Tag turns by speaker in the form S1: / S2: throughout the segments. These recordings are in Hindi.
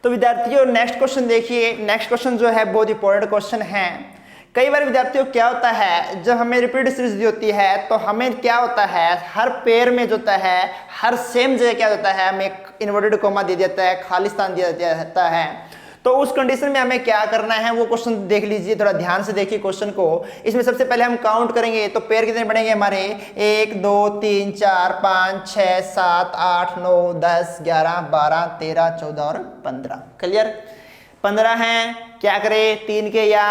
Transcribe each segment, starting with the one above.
S1: तो विद्यार्थियों नेक्स्ट क्वेश्चन देखिए। नेक्स्ट क्वेश्चन जो है बहुत इंपॉर्टेंट क्वेश्चन है। कई बार विद्यार्थियों क्या होता है, जब हमें रिपीट सीरीज दी होती है तो हमें क्या होता है, हर पेयर में जो होता है, हर सेम जगह क्या होता है, हमें इन्वर्टेड कॉमा दे देता है, खाली स्थान दिया जाता है। तो उस कंडीशन में हमें क्या करना है वो क्वेश्चन देख लीजिए, थोड़ा ध्यान से देखिए क्वेश्चन को। इसमें सबसे पहले हम काउंट करेंगे तो पेयर कितने बनेंगे हमारे, 1 2 3 4 5 6 7 8 9 10 11 12 13 14 और 15। क्लियर? 15 हैं। क्या करें, 3 के या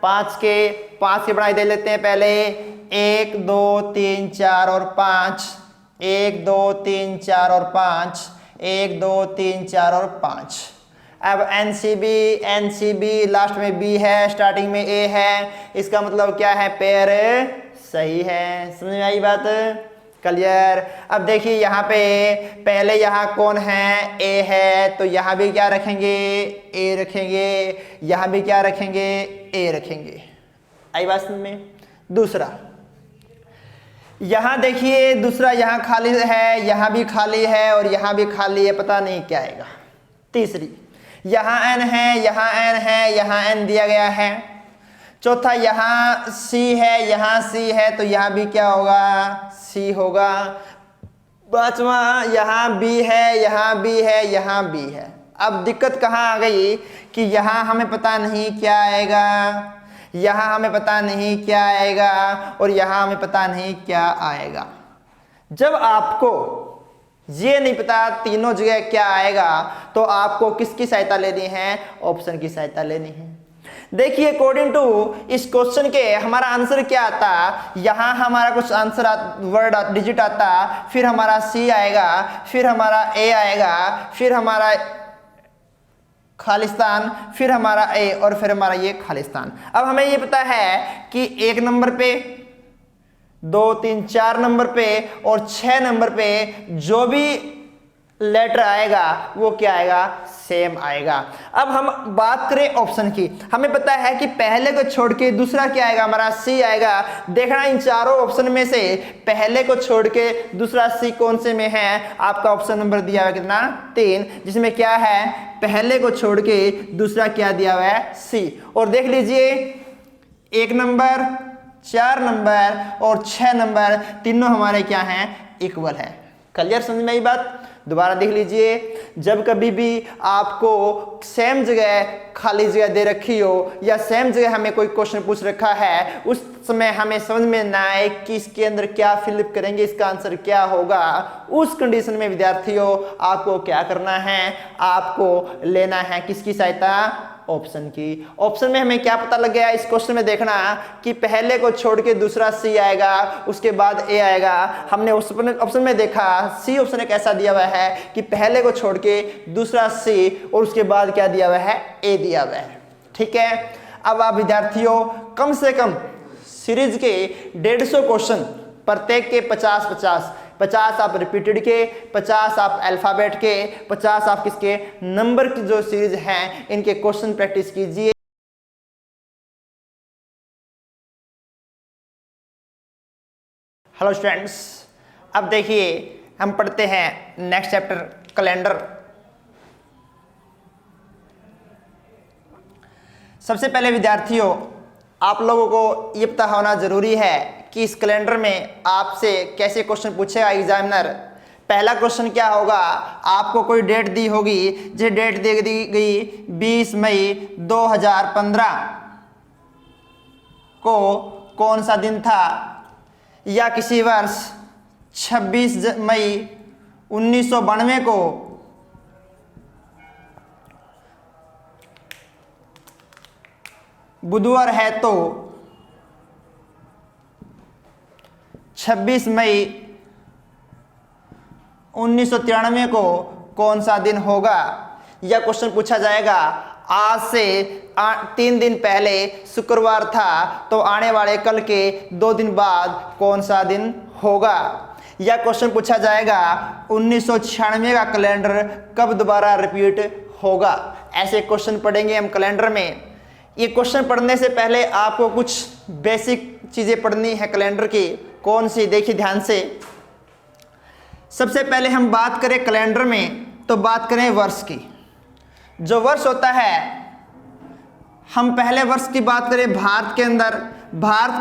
S1: 5 के बनाई दे लेते हैं पहले। 1 2 3 4 और 5, 1 2 3 4 और 5, 1 2 3 4 और 5। अब एनसीबी लास्ट में बी है, स्टार्टिंग में ए है, इसका मतलब क्या है, पेयर सही है। समझ में आई बात? क्लियर? अब देखिए यहाँ पे पहले यहाँ कौन है, ए है, तो यहाँ भी क्या रखेंगे, ए रखेंगे, यहाँ भी क्या रखेंगे, ए रखेंगे। आई बात समझ में? दूसरा यहाँ देखिए, दूसरा यहाँ खाली है, यहाँ भी खाली है और यहाँ भी खाली है, पता नहीं क्या आएगा। तीसरी यहाँ एन है, यहाँ एन है, यहाँ एन दिया गया है। चौथा यहाँ सी है, यहाँ सी है, तो यहाँ भी क्या होगा, सी होगा। पांचवा यहाँ बी है, यहाँ बी है, यहाँ बी है। अब दिक्कत कहाँ आ गई कि यहाँ हमें पता नहीं क्या आएगा, यहाँ हमें पता नहीं क्या आएगा और यहाँ हमें पता नहीं क्या आएगा। जब आपको ये नहीं पता तीनों जगह क्या आएगा तो आपको किसकी सहायता लेनी है, ऑप्शन की सहायता लेनी है। देखिए अकॉर्डिंग टू इस क्वेश्चन के हमारा आंसर क्या आता, यहां हमारा कुछ आंसर वर्ड डिजिट आता, फिर हमारा सी आएगा, फिर हमारा ए आएगा, फिर हमारा खालिस्तान, फिर हमारा ए और फिर हमारा ये खालिस्तान। अब हमें ये पता है कि 1 नंबर पे, 2 3 4 नंबर पे और 6 नंबर पे जो भी लेटर आएगा वो क्या आएगा, सेम आएगा। अब हम बात करें ऑप्शन की, हमें पता है कि पहले को छोड़ के दूसरा क्या आएगा, हमारा सी आएगा। देखना इन चारों ऑप्शन में से पहले को छोड़ के दूसरा सी कौन से में है, आपका ऑप्शन नंबर दिया हुआ है कितना, 3, जिसमें क्या है, पहले को छोड़ के दूसरा क्या दिया हुआ है, सी। और देख लीजिए 1 नंबर, 4 नंबर और 6 नंबर तीनों हमारे क्या हैं, इक्वल है। क्लियर? समझ में आई बात? दोबारा देख लीजिए, जब कभी भी आपको सेम जगह खाली जगह दे रखी हो या सेम जगह हमें कोई क्वेश्चन पूछ रखा है, उस समय हमें समझ में ना आए कि इसके अंदर क्या फिलअप करेंगे, इसका आंसर क्या होगा, उस कंडीशन में विद्यार्थियों आपको क्या करना है, आपको लेना है किसकी सहायता, ऑप्शन की। ऑप्शन में हमें क्या पता लग गया, इस क्वेश्चन में देखना कि पहले को छोड़ के दूसरा सी आएगा, उसके बाद ए आएगा। हमने उस ऑप्शन में देखा सी ऑप्शन एक ऐसा दिया हुआ है कि पहले को छोड़ के दूसरा सी और उसके बाद क्या दिया हुआ है, ए दिया हुआ है। ठीक है? अब आप विद्यार्थियों कम से कम सीरीज के 150 क्वेश्चन, प्रत्येक के 50 आप रिपीटेड के, 50 आप अल्फाबेट के, 50 आप किसके, नंबर की जो सीरीज हैं इनके क्वेश्चन प्रैक्टिस कीजिए। हेलो स्टूडेंट्स, अब देखिए हम पढ़ते हैं नेक्स्ट चैप्टर, कैलेंडर। सबसे पहले विद्यार्थियों आप लोगों को ये पता होना जरूरी है कि इस कैलेंडर में आपसे कैसे क्वेश्चन पूछेगा एग्जामिनर। पहला क्वेश्चन क्या होगा, आपको कोई डेट दी होगी, जो डेट दे दी गई 20 मई 2015 को कौन सा दिन था, या किसी वर्ष 26 मई 1992 को बुधवार है तो 26 मई 1993 को कौन सा दिन होगा। यह क्वेश्चन पूछा जाएगा आज से 3 दिन पहले शुक्रवार था तो आने वाले कल के 2 दिन बाद कौन सा दिन होगा। यह क्वेश्चन पूछा जाएगा 1996 का कैलेंडर कब दोबारा रिपीट होगा। ऐसे क्वेश्चन पढ़ेंगे हम कैलेंडर में। ये क्वेश्चन पढ़ने से पहले आपको कुछ बेसिक चीजें पढ़नी है कैलेंडर की। कौन सी, देखिए ध्यान से। सबसे पहले हम बात करें कैलेंडर में तो बात करें वर्ष की। जो वर्ष होता है, हम पहले वर्ष की बात करें भारत के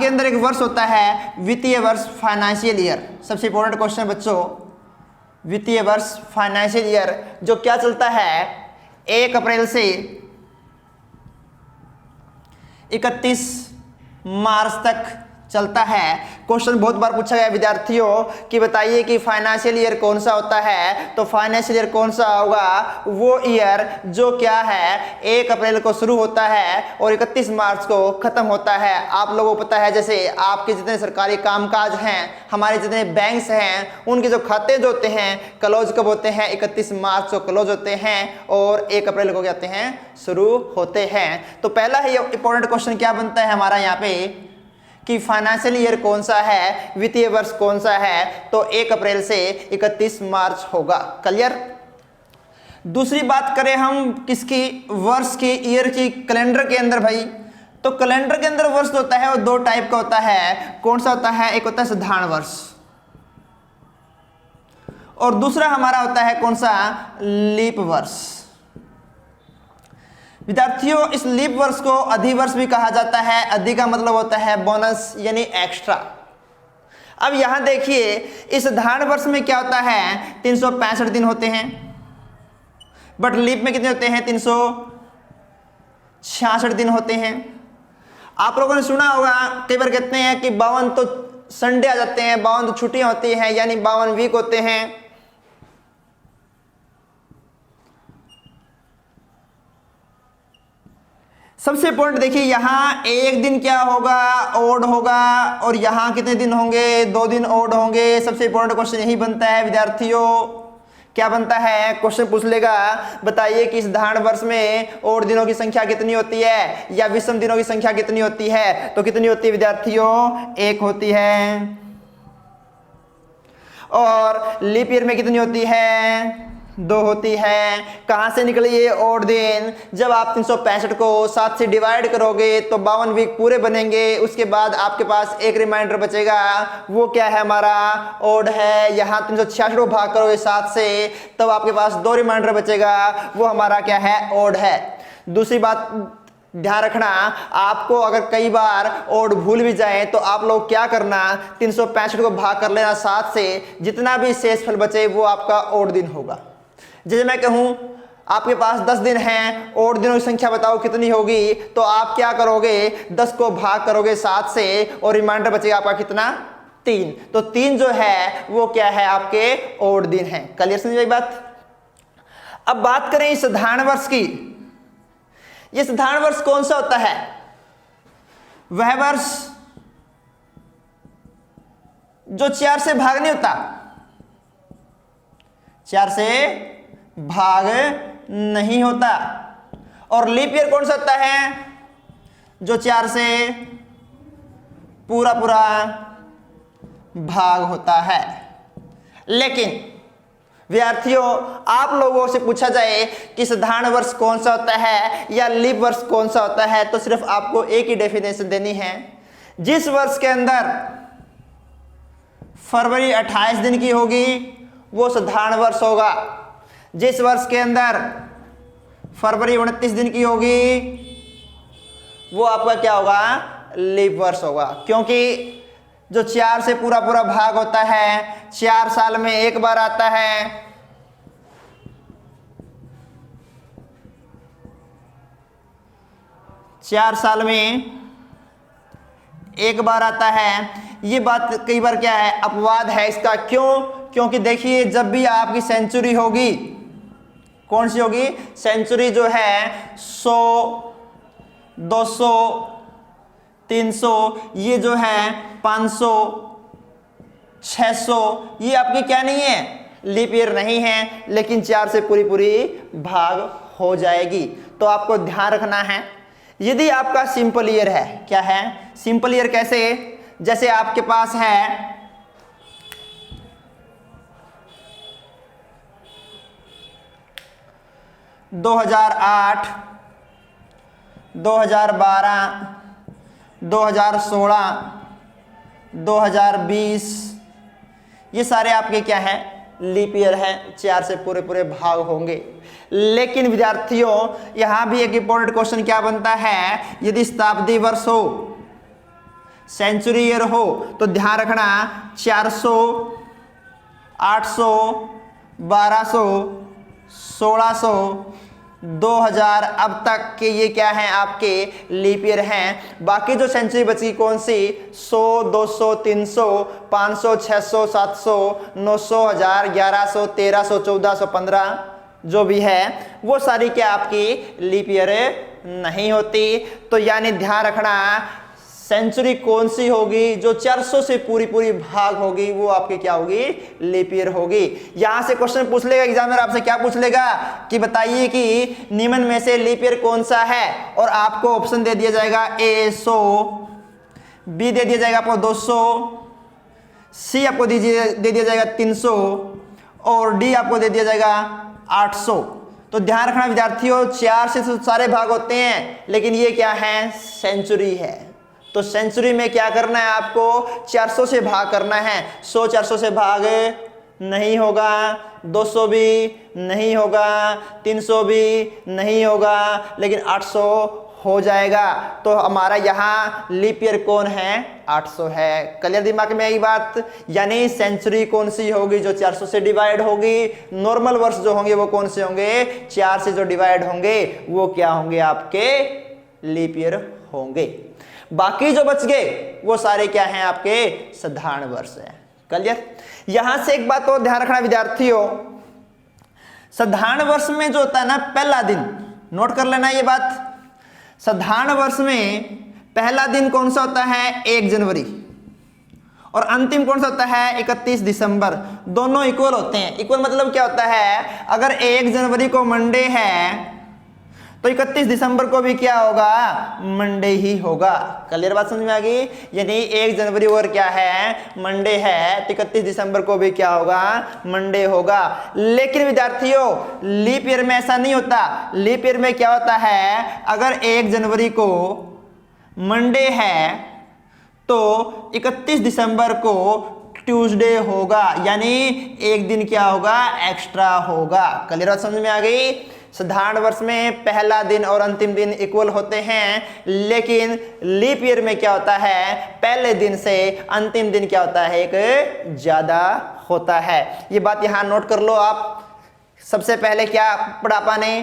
S1: अंदर एक वर्ष होता है वित्तीय वर्ष, फाइनेंशियल ईयर। सबसे इंपॉर्टेंट क्वेश्चन बच्चों, वित्तीय वर्ष फाइनेंशियल ईयर जो क्या चलता है 1 अप्रैल से 31 मार्च तक चलता है। क्वेश्चन बहुत बार पूछा गया विद्यार्थियों कि बताइए कि फाइनेंशियल ईयर कौन सा होता है। तो फाइनेंशियल ईयर कौन सा होगा, वो ईयर जो क्या है 1 अप्रैल को शुरू होता है और 31 मार्च को खत्म होता है। आप लोगों को पता है जैसे आपके जितने सरकारी कामकाज हैं, हमारे जितने बैंक्स हैं, उनके जो खाते जो होते हैं क्लोज कब होते हैं, 31 मार्च को क्लोज होते हैं और 1 अप्रैल को क्या होते हैं, शुरू होते हैं। तो पहला ही इंपॉर्टेंट क्वेश्चन क्या बनता है हमारा यहाँ पे कि फाइनेंशियल ईयर कौन सा है, वित्तीय वर्ष कौन सा है। तो 1 अप्रैल से 31 मार्च होगा। क्लियर। दूसरी बात करें हम किसकी, वर्ष की, ईयर की, कैलेंडर के अंदर भाई। तो कैलेंडर के अंदर वर्ष होता है वो 2 टाइप का होता है। कौन सा होता है, एक होता है साधारण वर्ष और दूसरा हमारा होता है कौन सा, लीप वर्ष। विद्यार्थियों इस लीप वर्ष को अधिवर्ष भी कहा जाता है। अधि का मतलब होता है बोनस यानी एक्स्ट्रा। अब यहां देखिए इस साधारण वर्ष में क्या होता है 365 दिन होते हैं, बट लीप में कितने होते हैं 366 दिन होते हैं। आप लोगों ने सुना होगा कई बार कहते हैं कि 52 तो संडे आ जाते हैं, 52 तो छुट्टियां होती हैं, यानी 52 वीक होते हैं। सबसे इंपॉर्टेंट देखिए यहां एक दिन क्या होगा, ओड होगा, और यहां कितने दिन होंगे, 2 दिन ओड होंगे। सबसे इंपॉर्टेंट क्वेश्चन यही बनता है विद्यार्थियों, क्या बनता है, क्वेश्चन पूछ लेगा बताइए कि इस साधारण वर्ष में ओड दिनों की संख्या कितनी होती है या विषम दिनों की संख्या कितनी होती है। तो कितनी होती है विद्यार्थियों, 1 होती है। और लीप ईयर में कितनी होती है, 2 होती है। कहां से निकली ये ओड दिन, जब आप 365 को 7 से डिवाइड करोगे तो 52 वीक पूरे बनेंगे। उसके बाद आपके पास एक रिमाइंडर बचेगा, वो क्या है हमारा ओड है। यहाँ 366 को भाग करोगे 7 से, तब आपके पास 2 रिमाइंडर बचेगा, वो हमारा क्या है, ओड है। दूसरी बात ध्यान रखना, आपको अगर कई बार ओड भूल भी जाए तो आप लोग क्या करना, 365 को भाग कर लेना 7 से, जितना भी शेष फल बचे वो आपका ओड दिन होगा। जैसे मैं कहूं आपके पास 10 दिन हैं, ओड दिनों की संख्या बताओ कितनी होगी, तो आप क्या करोगे 10 को भाग करोगे 7 से और रिमाइंडर बचेगा आपका कितना, 3। तो 3 जो है वो क्या है, आपके ओड दिन है। क्लियर समझ में बात। अब बात करें इस साधारण वर्ष की। ये साधारण वर्ष कौन सा होता है, वह वर्ष जो 4 से भाग नहीं होता, 4 से भाग नहीं होता। और लीप ईयर कौन सा होता है, जो 4 से पूरा पूरा भाग होता है। लेकिन विद्यार्थियों आप लोगों से पूछा जाए कि साधारण वर्ष कौन सा होता है या लीप वर्ष कौन सा होता है, तो सिर्फ आपको एक ही डेफिनेशन देनी है, जिस वर्ष के अंदर फरवरी 28 दिन की होगी वो साधारण वर्ष होगा। जिस वर्ष के अंदर फरवरी 29 दिन की होगी वो आपका क्या होगा, लीप वर्ष होगा। क्योंकि जो 4 से पूरा पूरा भाग होता है 4 साल में एक बार आता है, चार साल में एक बार आता है। ये बात कई बार क्या है, अपवाद है इसका। क्यों, क्योंकि देखिए जब भी आपकी सेंचुरी होगी, कौन सी होगी, सेंचुरी जो है 100, 200, 300, ये जो है 500, 600, ये आपकी क्या नहीं है, लीप ईयर नहीं है, लेकिन 4 से पूरी पूरी भाग हो जाएगी। तो आपको ध्यान रखना है, यदि आपका सिंपल ईयर है, क्या है सिंपल ईयर, कैसे, जैसे आपके पास है 2008, 2012, 2016, 2020, ये सारे आपके क्या हैं, लीप ईयर है, 4 से पूरे पूरे भाग होंगे। लेकिन विद्यार्थियों यहां भी एक इंपॉर्टेंट क्वेश्चन क्या बनता है, यदि शताब्दी वर्ष हो, सेंचुरी ईयर हो, तो ध्यान रखना 400, 800, 1200, 1600, 2000 अब तक के ये क्या हैं आपके लीप ईयर हैं। बाकी जो सेंचुरी बची कौन सी, 100, 200, 300, 500, 600, 700, 900, 1000, 1100, 1300, 1400, 15 जो भी है वो सारी क्या आपकी लीप ईयर नहीं होती। तो यानी ध्यान रखना सेंचुरी कौन सी होगी, जो 400 से पूरी पूरी भाग होगी वो आपकी क्या होगी, लीप ईयर होगी। यहां से क्वेश्चन पूछ लेगा एग्जामिनर आपसे, क्या पूछ लेगा कि बताइए कि निम्न में से लीप ईयर कौन सा है, और आपको ऑप्शन दे दिया जाएगा ए 100, बी दे दिया जाएगा आपको 200, सी आपको दे दिया जाएगा 300 और डी आपको दे दिया जाएगा 800। तो ध्यान रखना विद्यार्थियों 4 से तो सारे भाग होते हैं, लेकिन ये क्या है, सेंचुरी है। तो सेंचुरी में क्या करना है आपको, 400 से भाग करना है। 100 400 से भाग नहीं होगा, 200 भी नहीं होगा, 300 भी नहीं होगा, लेकिन 800 हो जाएगा। तो हमारा यहाँ लीप ईयर कौन है, 800 है। क्लियर दिमाग में आई बात। यानी सेंचुरी कौन सी होगी, जो 400 से डिवाइड होगी। नॉर्मल वर्ष जो होंगे वो कौन से होंगे, 4 से जो डिवाइड होंगे वो क्या होंगे, आपके लीप ईयर होंगे। बाकी जो बच गए वो सारे क्या हैं, आपके साधारण वर्ष है। क्लियर। यहां से एक बात और ध्यान रखना विद्यार्थियों, साधारण वर्ष में जो होता है ना पहला दिन, नोट कर लेना ये बात, साधारण वर्ष में पहला दिन कौन सा होता है, 1 जनवरी, और अंतिम कौन सा होता है, 31 दिसंबर। दोनों इक्वल होते हैं। इक्वल मतलब क्या होता है, अगर 1 जनवरी को मंडे है तो 31 दिसंबर को भी क्या होगा, मंडे ही होगा। क्लियर बात समझ में आ गई। यानी 1 जनवरी और क्या है, मंडे है, तो 31 दिसंबर को भी क्या होगा, मंडे होगा। लेकिन विद्यार्थियों लीप ईयर में ऐसा नहीं होता। लीप ईयर में क्या होता है, अगर 1 जनवरी को मंडे है तो 31 दिसंबर को ट्यूसडे होगा, यानी एक दिन क्या होगा, एक्स्ट्रा होगा। क्लियर बात समझ में आ गई। साधारण वर्ष में पहला दिन और अंतिम दिन इक्वल होते हैं, लेकिन लीप ईयर में क्या होता है, पहले दिन से अंतिम दिन क्या होता है, एक ज्यादा होता है। ये बात यहां नोट कर लो आप। सबसे पहले क्या पढ़ा पाने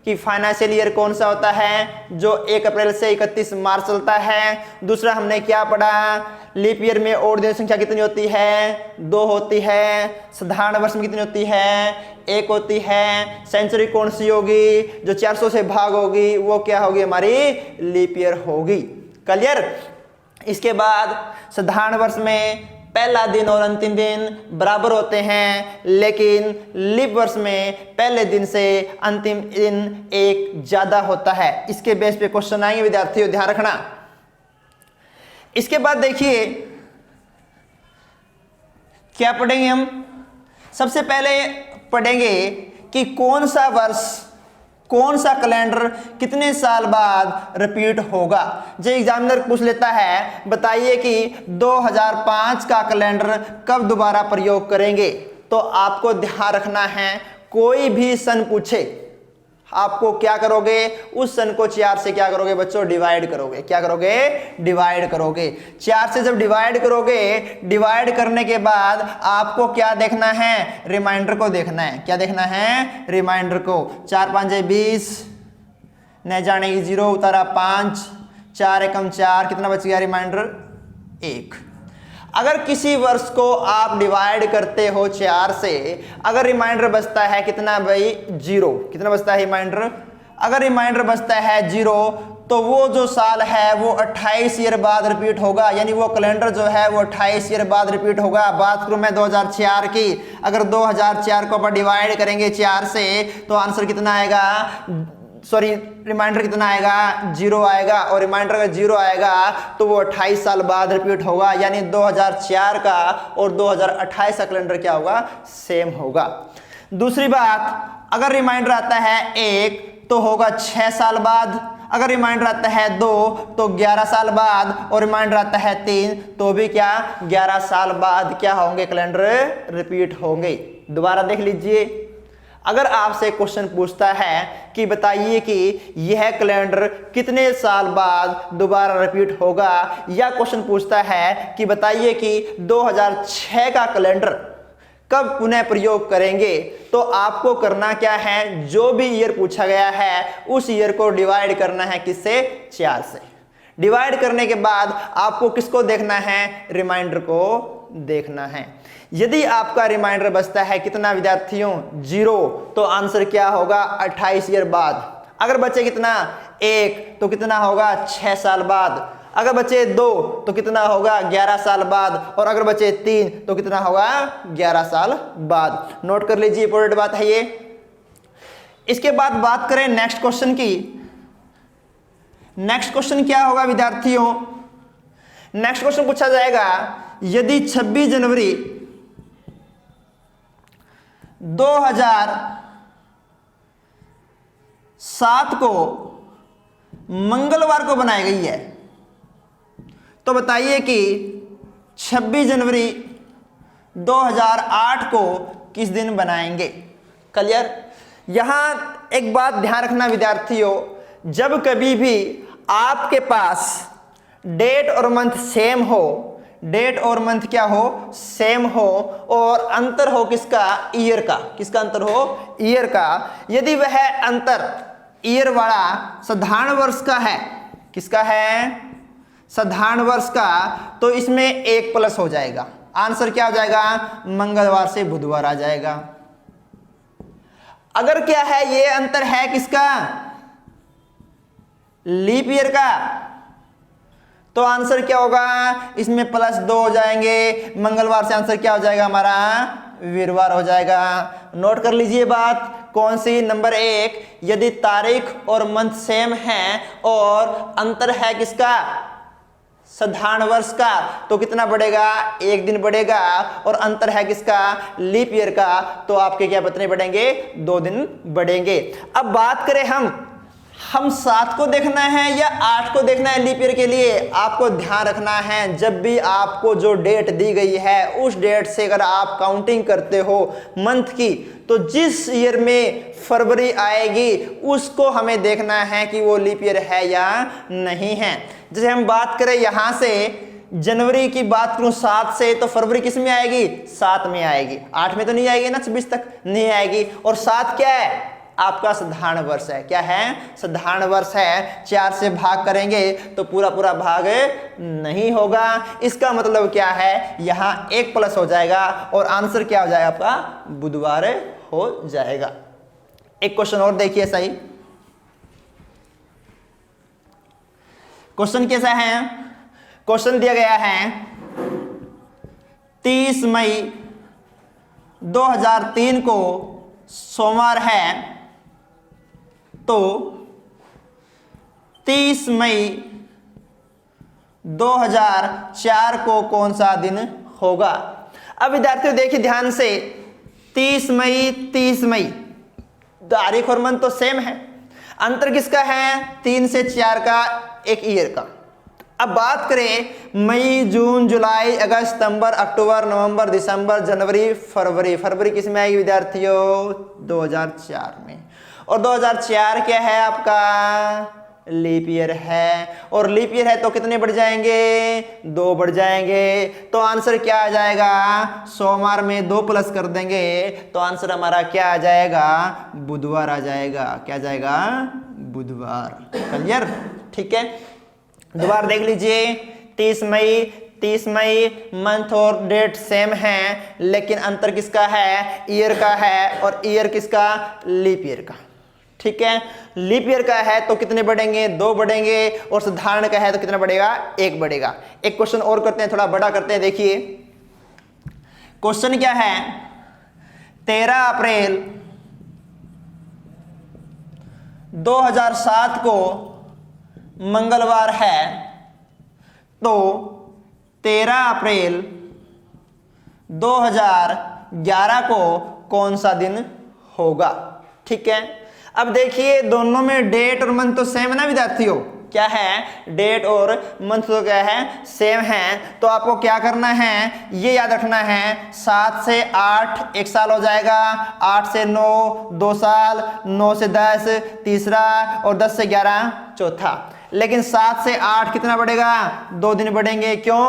S1: कि फाइनेंशियल ईयर कौन सा होता है, जो 1 अप्रैल से 31 मार्च चलता है। दूसरा हमने क्या पढ़ा, लीप ईयर में और दिन संख्या कितनी होती है, 2 होती है। साधारण वर्ष में कितनी होती है, 1 होती है। सेंचुरी कौन सी होगी, जो 400 से भाग होगी वो क्या होगी, हमारी लीप ईयर होगी। क्लियर। इसके बाद साधारण वर्ष में पहला दिन और अंतिम दिन बराबर होते हैं, लेकिन लीप वर्ष में पहले दिन से अंतिम दिन एक ज्यादा होता है। इसके बेस पे क्वेश्चन आएंगे विद्यार्थियों, ध्यान रखना। इसके बाद देखिए क्या पढ़ेंगे हम। सबसे पहले पढ़ेंगे कि कौन सा वर्ष, कौन सा कैलेंडर कितने साल बाद रिपीट होगा। जो एग्जामिनर पूछ लेता है बताइए कि 2005 का कैलेंडर कब दोबारा प्रयोग करेंगे, तो आपको ध्यान रखना है कोई भी सन पूछे, आपको क्या करोगे, उस सन को 4 से क्या करोगे बच्चों, डिवाइड करोगे। क्या करोगे, डिवाइड करोगे। 4 से जब डिवाइड करोगे, डिवाइड करने के बाद आपको क्या देखना है, रिमाइंडर को देखना है। क्या देखना है, रिमाइंडर को। 4 5 20, न जाने की 0 उतारा 5, 4 एकम 4, कितना बच गया रिमाइंडर, 1। अगर किसी वर्ष को आप डिवाइड करते हो 4 से, अगर रिमाइंडर बचता है कितना भाई, 0। कितना बचता है रिमाइंडर, अगर रिमाइंडर बचता है 0 तो वो जो साल है वो 28 ईयर बाद रिपीट होगा। यानी वो कैलेंडर जो है वो 28 ईयर बाद रिपीट होगा। बात करूं मैं 2004 की, अगर 2004 को अपन डिवाइड करेंगे 4 से तो आंसर कितना आएगा, सॉरी रिमाइंडर कितना आएगा, 0 आएगा। और रिमाइंडर अगर 0 आएगा तो वो 28 साल बाद रिपीट होगा। यानी 2004 का और 2028 का कैलेंडर क्या होगा, सेम होगा। दूसरी बात, अगर रिमाइंडर आता है 1 तो होगा 6 साल बाद, अगर रिमाइंडर आता है 2 तो 11 साल बाद, और रिमाइंडर आता है 3 तो भी क्या 11 साल बाद क्या होंगे, कैलेंडर रिपीट होंगे। दोबारा देख लीजिए, अगर आपसे क्वेश्चन पूछता है कि बताइए कि यह कैलेंडर कितने साल बाद दोबारा रिपीट होगा, या क्वेश्चन पूछता है कि बताइए कि 2006 का कैलेंडर कब पुनः प्रयोग करेंगे, तो आपको करना क्या है, जो भी ईयर पूछा गया है उस ईयर को डिवाइड करना है किससे, 4 से। डिवाइड करने के बाद आपको किसको देखना है, रिमाइंडर को देखना है। यदि आपका रिमाइंडर बचता है कितना विद्यार्थियों, 0, तो आंसर क्या होगा 28 ईयर बाद। अगर बचे कितना 1 तो कितना होगा 6 साल बाद। अगर बचे 2 तो कितना होगा 11 साल बाद, और अगर बचे 3 तो कितना होगा 11 साल बाद। नोट कर लीजिए, इंपॉर्टेंट बात है ये। इसके बाद बात करें नेक्स्ट क्वेश्चन की। नेक्स्ट क्वेश्चन क्या होगा विद्यार्थियों, नेक्स्ट क्वेश्चन पूछा जाएगा यदि 26 जनवरी 2007 को मंगलवार को बनाई गई है, तो बताइए कि 26 जनवरी 2008 को किस दिन बनाएंगे। क्लियर। यहां एक बात ध्यान रखना विद्यार्थियों, जब कभी भी आपके पास डेट और मंथ सेम हो, डेट और मंथ क्या हो, सेम हो, और अंतर हो किसका, ईयर का। किसका अंतर हो, ईयर का। यदि वह अंतर ईयर वाला साधारण वर्ष का है, किसका है, साधारण वर्ष का, तो इसमें 1 प्लस हो जाएगा। आंसर क्या हो जाएगा, मंगलवार से बुधवार आ जाएगा। अगर क्या है, ये अंतर है किसका, लीप ईयर का, तो आंसर क्या होगा, इसमें +2 हो जाएंगे। मंगलवार से आंसर क्या हो जाएगा हमारा, वीरवार हो जाएगा। नोट कर लीजिए बात, कौन सी, नंबर 1, यदि तारीख और मंथ सेम है और अंतर है किसका, साधारण वर्ष का, तो कितना बढ़ेगा, 1 दिन बढ़ेगा, और अंतर है किसका, लीप ईयर का, तो आपके क्या कितने बढ़ेंगे, 2 दिन बढ़ेंगे। अब बात करें हम 7 को देखना है या 8 को देखना है लीप ईयर के लिए। आपको ध्यान रखना है, जब भी आपको जो डेट दी गई है उस डेट से अगर आप काउंटिंग करते हो मंथ की, तो जिस ईयर में फरवरी आएगी उसको हमें देखना है कि वो लीप ईयर है या नहीं है। जैसे हम बात करें यहां से, जनवरी की बात करूं 7 से, तो फरवरी किस में आएगी, 7 में आएगी। 8 में तो नहीं आएगी ना, 26 तक नहीं आएगी। और 7 क्या है, आपका साधारण वर्ष है। क्या है, साधारण वर्ष है। 4 से भाग करेंगे तो पूरा पूरा भाग नहीं होगा। इसका मतलब क्या है, यहां 1 प्लस हो जाएगा, और आंसर क्या हो जाएगा आपका, बुधवार हो जाएगा। एक क्वेश्चन और देखिए सही। क्वेश्चन कैसा है, क्वेश्चन दिया गया है 30 मई 2003 को सोमवार है, तो 30 मई 2004 को कौन सा दिन होगा। अब विद्यार्थियों देखिए ध्यान से, 30 मई तारीख और मंथ तो सेम है, अंतर किसका है, 3 से 4 का, एक ईयर का। अब बात करें मई, जून, जुलाई, अगस्त, सितंबर, अक्टूबर, नवंबर, दिसंबर, जनवरी, फरवरी। फरवरी किस में आएगी विद्यार्थियों, 2004 में। और 2004 क्या है आपका, लीप ईयर है, और लीप ईयर है तो कितने बढ़ जाएंगे, 2 बढ़ जाएंगे। तो आंसर क्या आ जाएगा, सोमवार में 2 प्लस कर देंगे तो आंसर हमारा क्या आ जाएगा, बुधवार आ जाएगा। क्या आ जाएगा, बुधवार। क्लियर, ठीक है। दोबारा देख लीजिए, 30 मई मंथ और डेट सेम है, लेकिन अंतर किसका है, ईयर का है, और ईयर किसका, लीप ईयर का। ठीक है, लीप ईयर का है तो कितने बढ़ेंगे, 2 बढ़ेंगे, और साधारण का है तो कितना बढ़ेगा, 1 बढ़ेगा। एक क्वेश्चन और करते हैं, थोड़ा बड़ा करते हैं। देखिए क्वेश्चन क्या है, 13 अप्रैल 2007 को मंगलवार है, तो 13 अप्रैल 2011 को कौन सा दिन होगा। ठीक है, अब देखिए दोनों में डेट और मंथ तो सेम है ना विद्यार्थियों, क्या है डेट और मंथ तो क्या है सेम है। तो आपको क्या करना है ये याद रखना है, 7 से 8 1 साल हो जाएगा, 8 से 9 2 साल, 9 से 10 तीसरा और 10 से 11 चौथा। लेकिन 7 से 8 कितना बढ़ेगा 2 दिन बढ़ेंगे, क्यों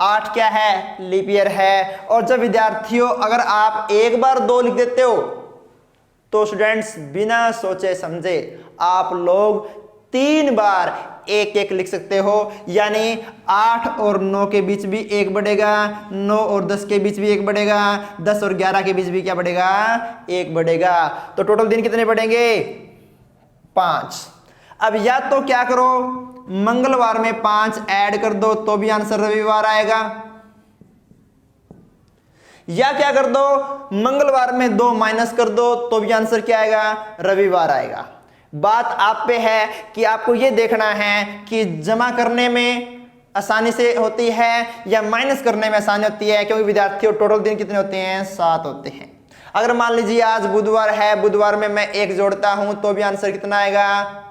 S1: 8 क्या है लीप ईयर है। और जब विद्यार्थियों अगर आप एक बार 2 लिख देते हो तो स्टूडेंट्स बिना सोचे समझे आप लोग 3 बार 1 1 लिख सकते हो, यानी 8 और 9 के बीच भी 1 बढ़ेगा, 9 और 10 के बीच भी 1 बढ़ेगा, 10 और 11 के बीच भी क्या बढ़ेगा 1 बढ़ेगा। तो टोटल दिन कितने बढ़ेंगे 5। अब या तो क्या करो मंगलवार में 5 ऐड कर दो तो भी आंसर रविवार आएगा, या क्या कर दो मंगलवार में 2 माइनस कर दो तो भी आंसर क्या आएगा रविवार आएगा। बात आप पे है कि आपको ये देखना है कि जमा करने में आसानी से होती है या माइनस करने में आसानी होती है, क्योंकि विद्यार्थियों टोटल दिन कितने होते हैं 7 होते हैं। अगर मान लीजिए आज बुधवार है, बुधवार में मैं 1 जोड़ता हूं तो भी आंसर कितना आएगा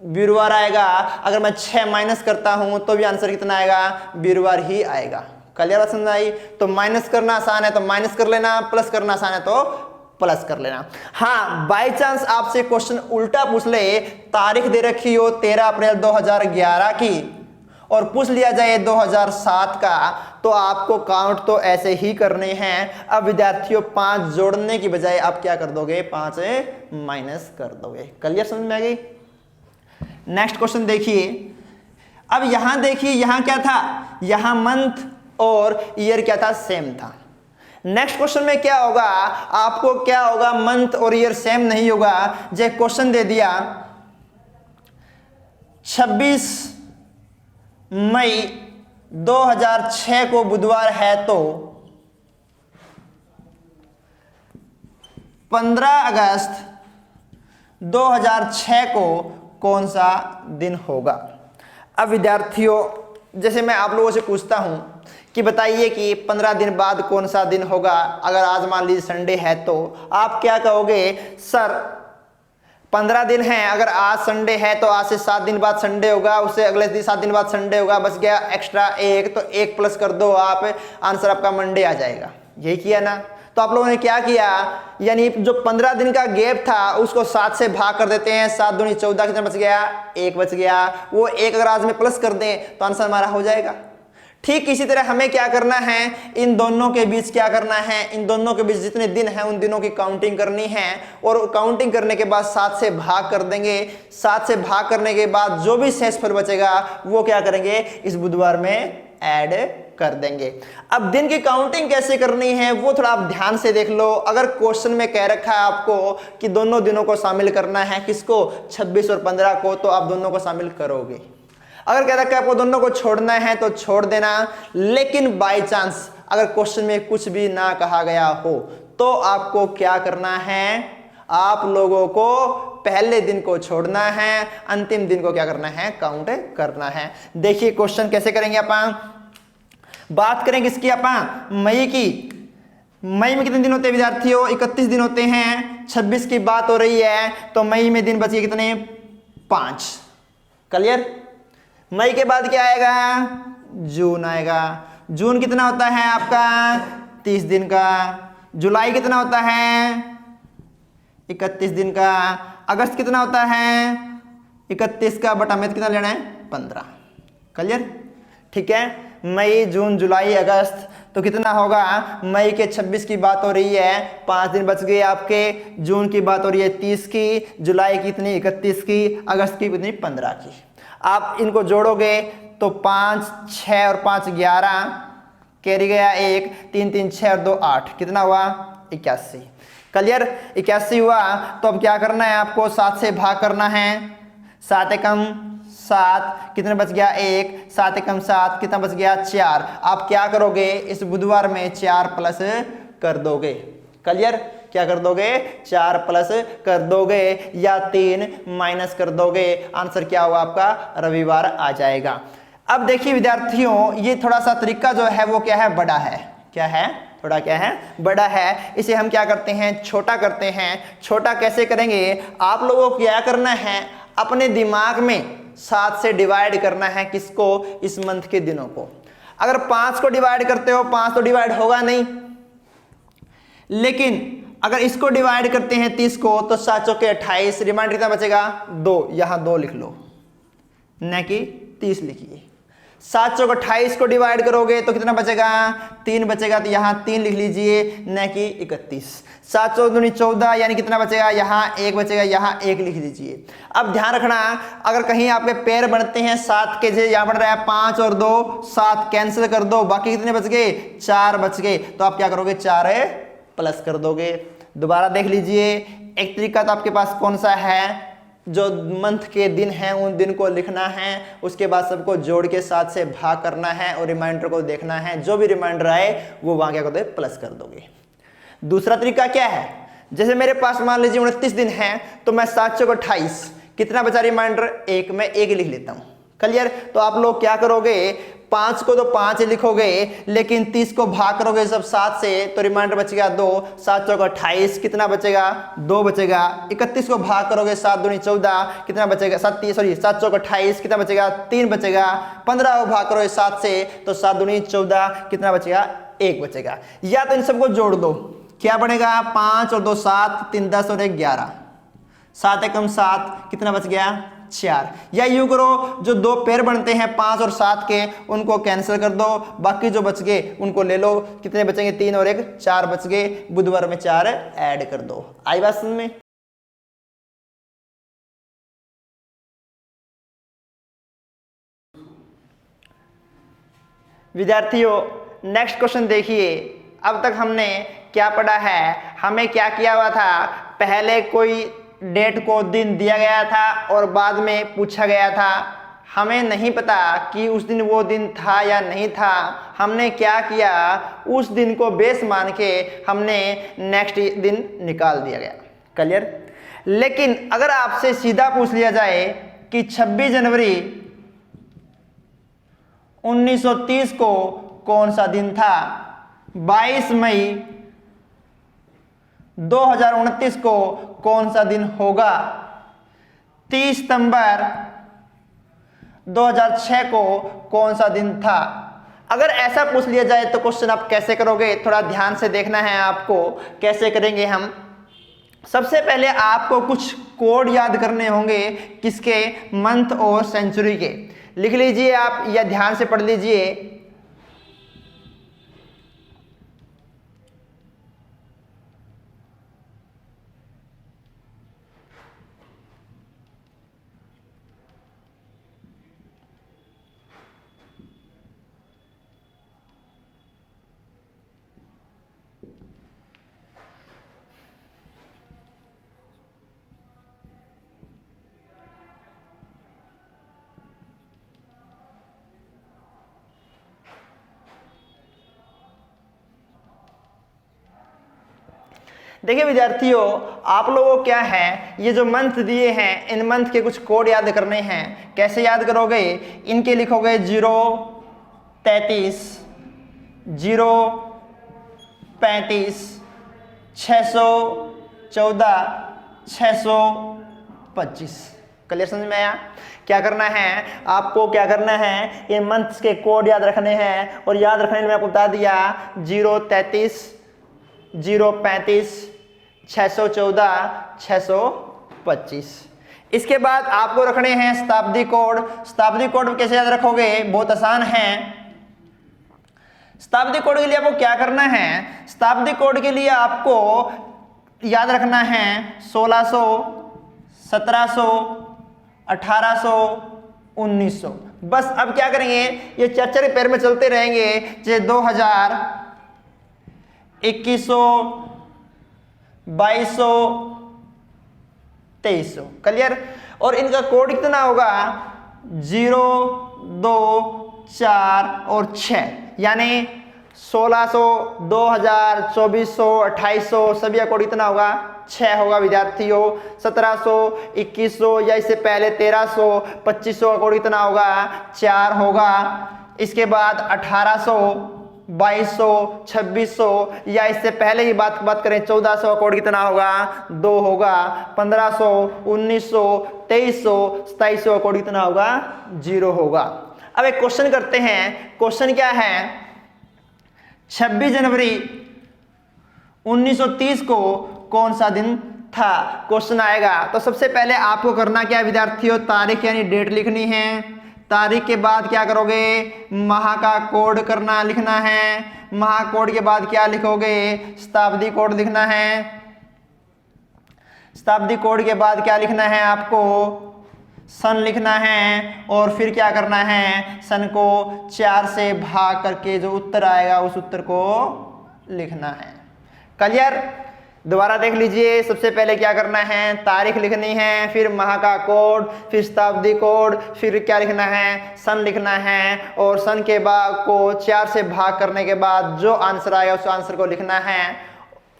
S1: वीरवार आएगा। अगर मैं 6 माइनस करता हूं तो भी आंसर कितना आएगा वीरवार ही आएगा। क्लियर बात समझ आई। तो माइनस करना आसान है तो माइनस कर लेना, प्लस करना आसान है तो प्लस कर लेना। हाँ बाय चांस आपसे क्वेश्चन उल्टा पूछ ले, तारीख दे रखी हो 13 अप्रैल 2011 की और पूछ लिया जाए 2007 का, तो आपको काउंट तो ऐसे ही करने हैं। अब विद्यार्थियों 5 जोड़ने की बजाय आप क्या कर दोगे 5 माइनस कर दोगे। क्लियर समझ में आ गई। नेक्स्ट क्वेश्चन देखिए। अब यहां देखिए यहां क्या था, यहां मंथ और ईयर क्या था सेम था। नेक्स्ट क्वेश्चन में क्या होगा आपको क्या होगा मंथ और ईयर सेम नहीं होगा। जो क्वेश्चन दे दिया 26 मई 2006 को बुधवार है तो 15 अगस्त 2006 को कौन सा दिन होगा। अब विद्यार्थियों जैसे मैं आप लोगों से पूछता हूं कि बताइए कि 15 दिन बाद कौन सा दिन होगा। अगर आज मान लीजिए संडे है तो आप क्या कहोगे सर 15 दिन है, अगर आज संडे है तो आज से 7 दिन बाद संडे होगा, उससे अगले 7 दिन बाद संडे होगा, बस गया एक्स्ट्रा 1, तो 1 प्लस कर दो आप, आंसर आपका मंडे आ जाएगा। यही किया ना। तो आप लोगों ने क्या किया, यानी जो 15 दिन का गैप था उसको 7 से भाग कर देते हैं, 7 दूनी 14 कितना बच गया 1 बच गया। वो 1 अगर आज में प्लस कर दें तो आंसर हमारा हो जाएगा। ठीक इसी तरह हमें क्या करना है इन दोनों के बीच क्या करना है, इन दोनों के बीच जितने दिन हैं उन दिनों की काउंटिंग करनी है और काउंटिंग करने के बाद 7 से भाग कर देंगे। 7 से भाग करने के बाद जो भी शेषफल बचेगा वो क्या करेंगे इस बुधवार में ऐड कर देंगे। अब दिन की काउंटिंग कैसे करनी है वो थोड़ा आप ध्यान से देख लो। अगर क्वेश्चन में कह रखा है आपको कि दोनों दिनों को शामिल करना है, किसको 26 और 15 को, तो आप दोनों को शामिल करोगे। अगर कह रखा है आपको दोनों को छोड़ना है तो छोड़ देना। लेकिन बाय चांस अगर क्वेश्चन में कुछ भी ना कहा गया हो तो आपको क्या करना है, आप लोगों को पहले दिन को छोड़ना है, अंतिम दिन को क्या करना है काउंट करना है। देखिए क्वेश्चन कैसे करेंगे अपन, बात करेंगे इसकी अपन मई की। मई में कितने दिन होते हैं विद्यार्थियों 31 दिन होते हैं। 26 की बात हो रही है तो मई में दिन बचे कितने 5। क्लियर। मई के बाद क्या आएगा जून आएगा। जून कितना होता है आपका 30 दिन का। जुलाई कितना होता है 31 दिन का। अगस्त कितना होता है 31 का, बट हमें कितना लेना है 15। क्लियर। ठीक है, मई जून जुलाई अगस्त तो कितना होगा, मई के 26 की बात हो रही है, 5 दिन बच गए आपके। जून की बात हो रही है 30 की, जुलाई की इतनी 31 की, अगस्त की कितनी 15 की। आप इनको जोड़ोगे तो 5 6 और 5 11, कैरी गया 1, 3 3 6 और 2 8, कितना हुआ 81। क्लियर। 81 हुआ तो अब क्या करना है आपको 7 से भाग करना है। 7 एकम 7, कितने बच गया 1, 7 एकम 7, कितना बच गया 4। आप क्या करोगे इस बुधवार में 4 प्लस कर दोगे। क्लियर। क्या कर दोगे 4 प्लस कर दोगे या 3 माइनस कर दोगे, आंसर क्या होगा आपका रविवार आ जाएगा। अब देखिए विद्यार्थियों ये थोड़ा सा तरीका जो है वो क्या है बड़ा है, क्या है थोड़ा क्या है, बड़ा है। इसे हम क्या करते हैं, छोटा करते हैं। छोटा कैसे करेंगे, आप लोगों को क्या करना है, अपने दिमाग में 7 से डिवाइड करना है। किसको, इस मंथ के दिनों को। अगर 5 को डिवाइड करते हो, 5 तो डिवाइड होगा नहीं, लेकिन अगर इसको डिवाइड करते हैं 30 को, तो 7 चौके 28, रिमाइंडर कितना बचेगा, 2। यहां 2 लिख लो, न कि 30 लिखिए। 7 चौके 28 को डिवाइड करोगे तो कितना बचेगा, 3 बचेगा, तो यहां 3 लिख लीजिए, न कि 31। 7 चौक दूनी 14, यानी कितना बचेगा, यहां 1 बचेगा, यहां 1 लिख लीजिए। अब ध्यान रखना, अगर कहीं आपके पेयर बनते हैं 7 के, जैसे यहां बन रहा है 5 और 2, 7 कैंसिल कर दो, बाकी कितने बच गए, 4 बच गए। तो आप क्या करोगे, 4 प्लस कर दोगे। दोबारा देख लीजिए, एक तरीका तो आपके पास कौन सा है, जो मंथ के दिन हैं उन दिन को लिखना है, उसके बाद सबको जोड़ के 7 से भाग करना है और रिमाइंडर को देखना है। जो भी रिमाइंडर आए वो वहां क्या कर दोगे, प्लस कर दोगे। दूसरा तरीका क्या है, जैसे मेरे पास मान लीजिए 29 दिन है, तो मैं 7 चौक 28, कितना बचा रिमाइंडर, 1, मैं 1 लिख लेता हूं। क्लियर। तो आप लोग क्या करोगे, 5 को तो 5 लिखोगे, लेकिन 30 को भाग करोगे सब 7 से, तो रिमाइंडर बचेगा 2। 7 चौक 28, कितना बचेगा, 2 बचेगा। 31 को भाग करोगे 7 दूनी 14, कितना बचेगा, 7 चौक 28, कितना बचेगा, 3 बचेगा। 15 को भाग करोगे 7 से, तो 7 दूनी 14, कितना बचेगा, 1 बचेगा। या तो इन सबको जोड़ दो, क्या बनेगा, 5 और 2 7, 3 10 और 1 11, 7 एकम 7, कितना बच गया, 4। या यूं करो, जो 2 पेयर बनते हैं 5 और 7 के, उनको कैंसिल कर दो, बाकी जो बच गए उनको ले लो। कितने बचेंगे, 3 और 1 4 बच गए। बुधवार में 4 ऐड कर दो। आई बात समझ में। विद्यार्थियों, नेक्स्ट क्वेश्चन देखिए। अब तक हमने क्या पढ़ा है, हमें क्या किया हुआ था, पहले कोई डेट को दिन दिया गया था और बाद में पूछा गया था। हमें नहीं पता कि उस दिन वो दिन था या नहीं था। हमने क्या किया, उस दिन को बेस मान के हमने नेक्स्ट दिन निकाल दिया गया। क्लियर। लेकिन अगर आपसे सीधा पूछ लिया जाए कि 26 जनवरी 1930 को कौन सा दिन था, 22 मई 2029 को कौन सा दिन होगा, 30 सितंबर 2006 को कौन सा दिन था। अगर ऐसा पूछ लिया जाए तो क्वेश्चन आप कैसे करोगे, थोड़ा ध्यान से देखना है आपको। कैसे करेंगे हम, सबसे पहले आपको कुछ कोड याद करने होंगे, किसके, मंथ और सेंचुरी के। लिख लीजिए आप या ध्यान से पढ़ लीजिए। देखिए विद्यार्थियों, आप लोगों को क्या है, ये जो मंथ दिए हैं, इन मंथ के कुछ कोड याद करने हैं। कैसे याद करोगे, इनके लिखोगे 033 035 614 625। क्लियर, समझ में आया। क्या करना है आपको, क्या करना है, इन मंथ्स के कोड याद रखने हैं। और याद रखने में आपको बता दिया 033 035 614 625। इसके बाद आपको रखने हैं शताब्दी कोड। शताब्दी कोड कैसे याद रखोगे, बहुत आसान है। शताब्दी कोड के लिए आपको क्या करना है, शताब्दी कोड के लिए आपको याद रखना है 1600 1700 1800 1900। बस अब क्या करेंगे, ये चार पैर में चलते रहेंगे, जैसे 2000 2100 2200 2300। क्लियर। और इनका कोड कितना होगा, 0 2 4 और 6, यानी 1600 2000 2400 2800 सभी का कोड कितना होगा, 6 होगा विद्यार्थियों। 1700 2100 या इससे पहले 1300 2500 का कोड कितना होगा, 4 होगा। इसके बाद 1800 2200, 2600 या इससे पहले ही बात करें 1400 का कोड कितना होगा 2 होगा, 1500, 1900, 2300, 2700 का कोड कितना होगा 0 होगा। अब एक क्वेश्चन करते हैं। क्वेश्चन क्या है, 26 जनवरी 1930 को कौन सा दिन था, क्वेश्चन आएगा। तो सबसे पहले आपको करना क्या है विद्यार्थियों, तारीख यानी डेट लिखनी है। तारीख के बाद क्या करोगे, माह का कोड करना लिखना है। माह कोड के बाद क्या लिखोगे, शताब्दी कोड लिखना है। शताब्दी कोड के बाद क्या लिखना है आपको, सन लिखना है। और फिर क्या करना है, सन को 4 से भाग करके जो उत्तर आएगा उस उत्तर को लिखना है। क्लियर, दोबारा देख लीजिए। सबसे पहले क्या करना है, तारीख लिखनी है, फिर माह का कोड, फिर शताब्दी कोड, फिर क्या लिखना है, सन लिखना है। और सन के बाद को 4 से भाग करने के बाद जो आंसर आएगा उस आंसर को लिखना है।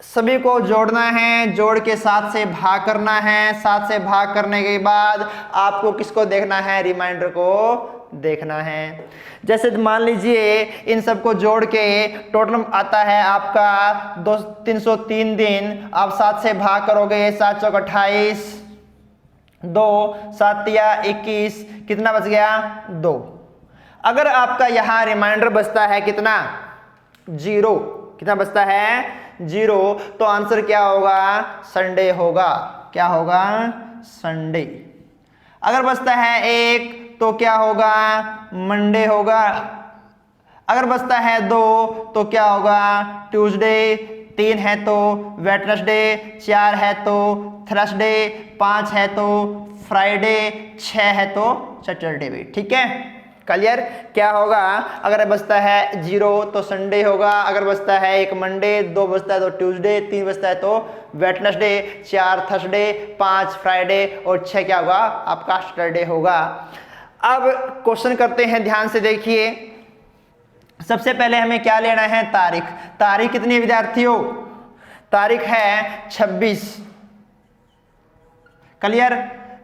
S1: सभी को जोड़ना है, जोड़ के 7 से भाग करना है। 7 से भाग करने के बाद आपको किसको देखना है, रिमाइंडर को देखना है। जैसे मान लीजिए इन सबको जोड़ के टोटल आता है आपका 303 दिन। आप 7 से भाग करोगे, 7 चौक 28, 2 7 या 21, कितना बच गया 2। अगर आपका यहाँ रिमाइंडर बचता है कितना 0, कितना बचता है 0, तो आंसर क्या होगा, संडे होगा। क्या होगा, संडे। अगर बचता है 1 तो क्या होगा, मंडे होगा। अगर बचता है 2 तो क्या होगा, ट्यूसडे। 3 है तो वेडनेसडे, 4 है तो थर्सडे, 5 है तो फ्राइडे, 6 है तो सैटरडे भी। ठीक है, क्लियर। क्या होगा, अगर बचता है 0 तो संडे होगा। अगर बचता है 1 मंडे, 2 बचता है तो ट्यूसडे, 3 बचता है तो वेडनेसडे, 4 थर्सडे, 5 फ्राइडे और 6 क्या होगा आपका सैटरडे होगा। अब क्वेश्चन करते हैं, ध्यान से देखिए। सबसे पहले हमें क्या लेना है, तारीख। तारीख कितनी है विद्यार्थियों, तारीख है 26। क्लियर।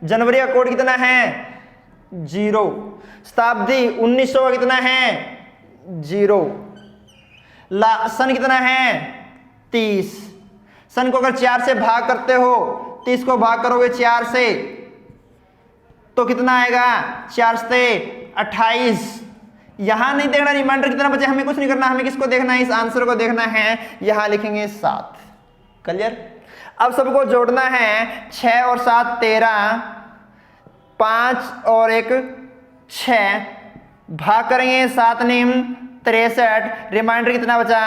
S1: जनवरी का कोड कितना है 0। शताब्दी 1900 का कितना है 0। सन कितना है 30। सन को अगर 4 से भाग करते हो, 30 को भाग करोगे 4 से तो कितना आएगा, 4 से 28। यहां नहीं देखना रिमाइंडर कितना बचे, हमें कुछ नहीं करना, हमें किसको देखना है, इस आंसर को देखना है। यहां लिखेंगे 7। क्लियर। अब सबको जोड़ना है, 6 और 7 13, 5 और 1 6, भाग करेंगे 7 निम 63, रिमाइंडर कितना बचा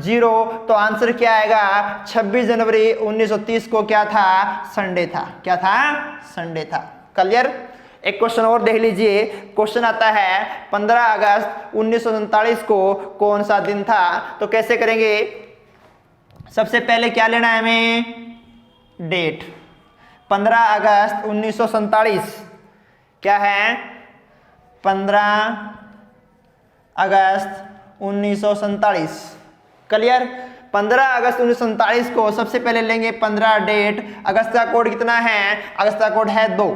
S1: 0। तो आंसर क्या आएगा, 26 जनवरी 1930 को क्या था, संडे था। क्या था, संडे था। क्लियर। एक क्वेश्चन और देख लीजिए। क्वेश्चन आता है 15 अगस्त 1947 को कौन सा दिन था। तो कैसे करेंगे, सबसे पहले क्या लेना है हमें, डेट। 15 अगस्त 1947 क्या है, 15 अगस्त 1947। क्लियर। 15 अगस्त 1947 को सबसे पहले लेंगे 15 डेट। अगस्त का कोड कितना है, अगस्त का कोड है 2।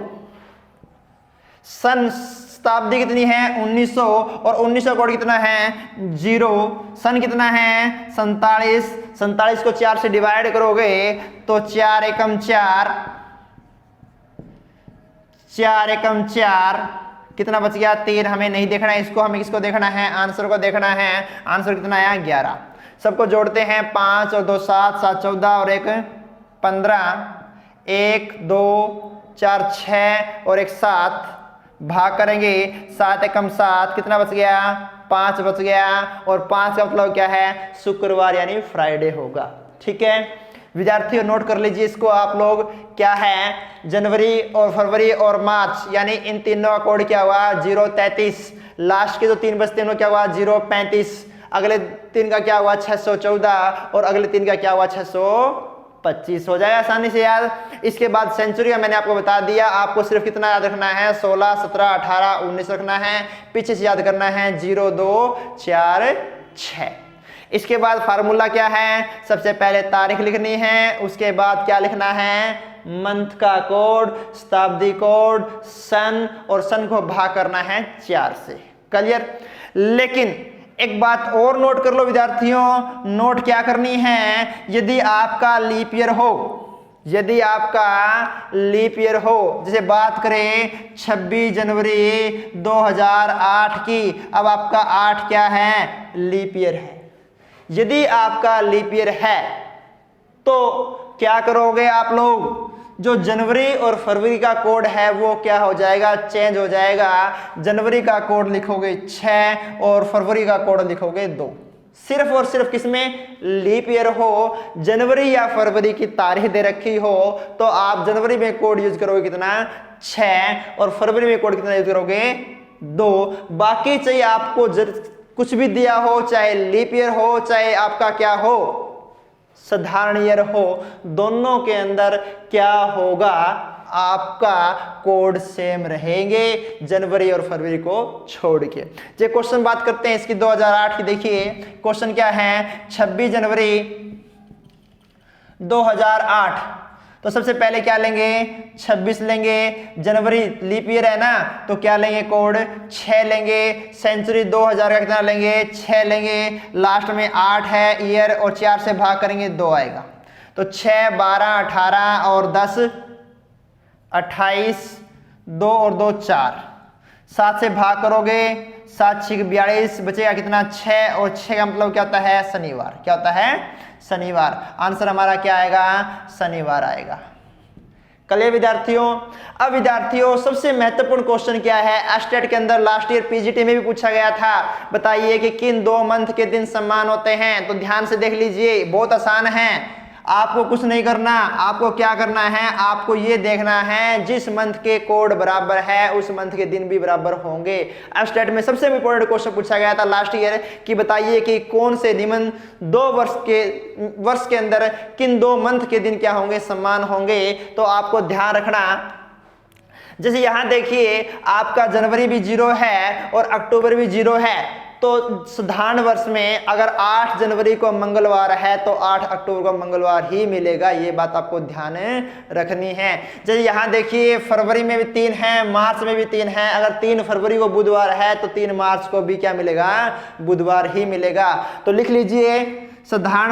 S1: सन शताब्दी कितनी है 1900 और 1900 कोड कितना है 0। सन कितना है 47। 47 को 4 से डिवाइड करोगे तो 4 एकम 4, 4 एकम 4 कितना बच गया 3। हमें नहीं देखना है इसको, हमें किसको देखना है, आंसर को देखना है। आंसर कितना आया 11। सबको जोड़ते हैं, 5 और 2 7, 7 14 और 1 15, 1 2 4 6 और 1 7, भाग करेंगे 7 एकम 7, कितना बच गया 5 बच गया। और 5 का मतलब क्या है, शुक्रवार यानी फ्राइडे होगा। ठीक है विद्यार्थियों, नोट कर लीजिए इसको आप लोग। क्या है, जनवरी और फरवरी और मार्च यानी इन तीनों का कोड क्या हुआ 033। लास्ट के जो 3 बचते हैं क्या हुआ 035। अगले 3 का क्या हुआ 614 और अगले 3 का क्या हुआ 625। हो जाएगा आसानी से याद। इसके बाद सेंचुरी का मैंने आपको बता दिया, आपको सिर्फ कितना याद रखना है 16 17 18 19 रखना है। पीछे से याद करना है 0 2 4 6। इसके बाद फार्मूला क्या है, सबसे पहले तारीख लिखनी है, उसके बाद क्या लिखना है, मंथ का कोड, शताब्दी कोड, सन, और सन को भाग करना है 4 से। क्लियर। लेकिन एक बात और नोट कर लो विद्यार्थियों, नोट क्या करनी है, यदि आपका लीप ईयर हो, यदि आपका लीप ईयर हो, जैसे बात करें 26 जनवरी 2008 की, अब आपका 8 क्या है, लीप ईयर है। यदि आपका लीप ईयर है तो क्या करोगे आप लोग, जो जनवरी और फरवरी का कोड है वो क्या हो जाएगा, चेंज हो जाएगा। जनवरी का कोड लिखोगे 6 और फरवरी का कोड लिखोगे 2। सिर्फ और सिर्फ किसमें, लीप ईयर हो, जनवरी या फरवरी की तारीख दे रखी हो तो आप जनवरी में कोड यूज करोगे कितना, 6 और फरवरी में कोड कितना यूज करोगे, 2। बाकी चाहिए आपको कुछ भी दिया हो, चाहे लीप ईयर हो चाहे आपका क्या हो, साधारण ईयर हो, दोनों के अंदर क्या होगा, आपका कोड सेम रहेंगे जनवरी और फरवरी को छोड़ के। जो क्वेश्चन बात करते हैं इसकी 2008 की, देखिए क्वेश्चन क्या है, 26 जनवरी 2008, तो सबसे पहले क्या लेंगे, 26 लेंगे, जनवरी लीप ईयर है ना तो क्या लेंगे, कोड 6 लेंगे, सेंचुरी 2000 का कितना लेंगे, 6 लेंगे, लास्ट में 8 है ईयर और 4 से भाग करेंगे 2 आएगा, तो 6 12 18 और 10 28, 2 और 2 4, 7 से भाग करोगे 7 6 42, बचेगा कितना, 6 और 6 का मतलब क्या होता है, शनिवार। क्या होता है, शनिवार। आंसर हमारा क्या आएगा, शनिवार आएगा। क्लियर विद्यार्थियों। अब विद्यार्थियों सबसे महत्वपूर्ण क्वेश्चन क्या है, स्टेट के अंदर लास्ट ईयर पीजीटी में भी पूछा गया था, बताइए कि किन 2 मंथ के दिन समान होते हैं। तो ध्यान से देख लीजिए, बहुत आसान है, आपको कुछ नहीं करना, आपको क्या करना है, आपको ये देखना है जिस मंथ के कोड बराबर है उस मंथ के दिन भी बराबर होंगे। अब स्टेट में सबसे इंपॉर्टेंट क्वेश्चन पूछा गया था लास्ट ईयर कि बताइए कि कौन से दिन 2 वर्ष के अंदर किन 2 मंथ के दिन क्या होंगे, समान होंगे। तो आपको ध्यान रखना, जैसे यहां देखिए आपका जनवरी भी 0 है और अक्टूबर भी 0 है, तो साधारण वर्ष में अगर 8 जनवरी को मंगलवार है तो 8 अक्टूबर को मंगलवार ही मिलेगा, ये बात आपको ध्यान रखनी है। जैसे यहाँ देखिए फरवरी में भी 3 है, मार्च में भी 3 है, अगर 3 फरवरी को बुधवार है तो 3 मार्च को भी क्या मिलेगा, बुधवार ही मिलेगा। तो लिख लीजिए साधारण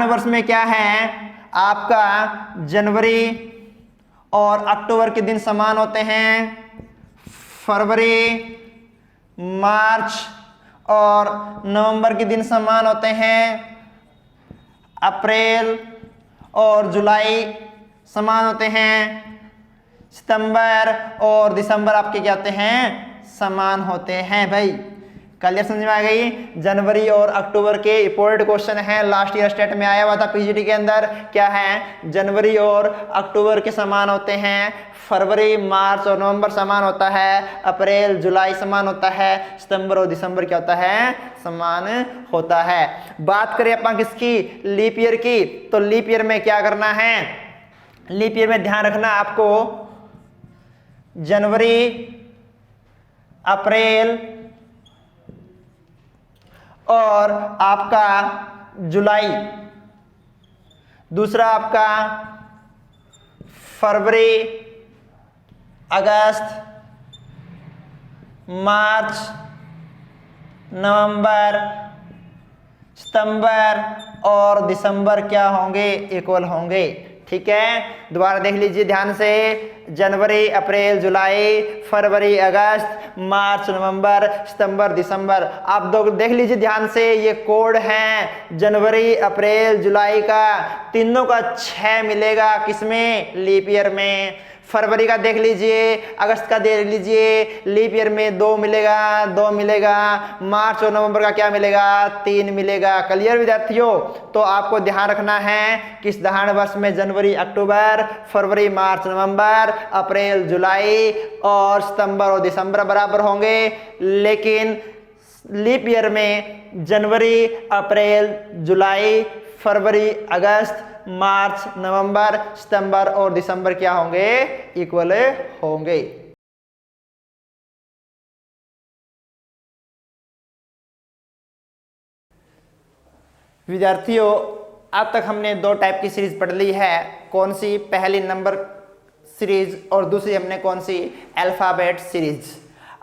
S1: वर्ष में क्या है, आपका जनवरी और अक्टूबर के दिन समान होते हैं, फरवरी मार्च और नवंबर के दिन समान होते हैं, अप्रैल और जुलाई समान होते हैं, सितंबर और दिसंबर आपके क्या होते हैं, समान होते हैं। भाई क्लियर समझ में आ गई। जनवरी और अक्टूबर के इंपॉर्टेंट क्वेश्चन है, लास्ट ईयर स्टेट में आया हुआ था पीजीटी के अंदर, क्या है, जनवरी और अक्टूबर के समान होते हैं, फरवरी मार्च और नवंबर समान होता है, अप्रैल जुलाई समान होता है, सितंबर और दिसंबर क्या होता है, समान होता है। बात करें अपन किसकी, लीप ईयर की, तो लीप ईयर में क्या करना है, लीप ईयर में ध्यान रखना आपको, जनवरी, अप्रैल और आपका जुलाई, दूसरा आपका फरवरी, अगस्त, मार्च, नवंबर, सितंबर और दिसंबर क्या होंगे, इक्वल होंगे। ठीक है, दोबारा देख लीजिए ध्यान से, जनवरी, अप्रैल, जुलाई, फरवरी, अगस्त, मार्च, नवंबर, सितंबर, दिसंबर। आप देख लीजिए ध्यान से, ये कोड है जनवरी, अप्रैल, जुलाई का, तीनों का 6 मिलेगा किसमें, लीप ईयर में। फरवरी का देख लीजिए, अगस्त का देख लीजिए, लीप ईयर में 2 मिलेगा, मार्च और नवंबर का क्या मिलेगा, 3 मिलेगा। क्लियर विद्यार्थियों। तो आपको ध्यान रखना है कि इस साधारण वर्ष में जनवरी, अक्टूबर, फरवरी, मार्च, नवंबर, अप्रैल, जुलाई और सितंबर और दिसंबर बराबर होंगे, लेकिन लीप ईयर में जनवरी, अप्रैल, जुलाई, फरवरी, अगस्त, मार्च, नवंबर, सितंबर और दिसंबर क्या होंगे, इक्वल होंगे। विद्यार्थियों अब तक हमने 2 टाइप की सीरीज पढ़ ली है, कौन सी, पहली नंबर सीरीज और दूसरी हमने कौन सी, अल्फाबेट सीरीज।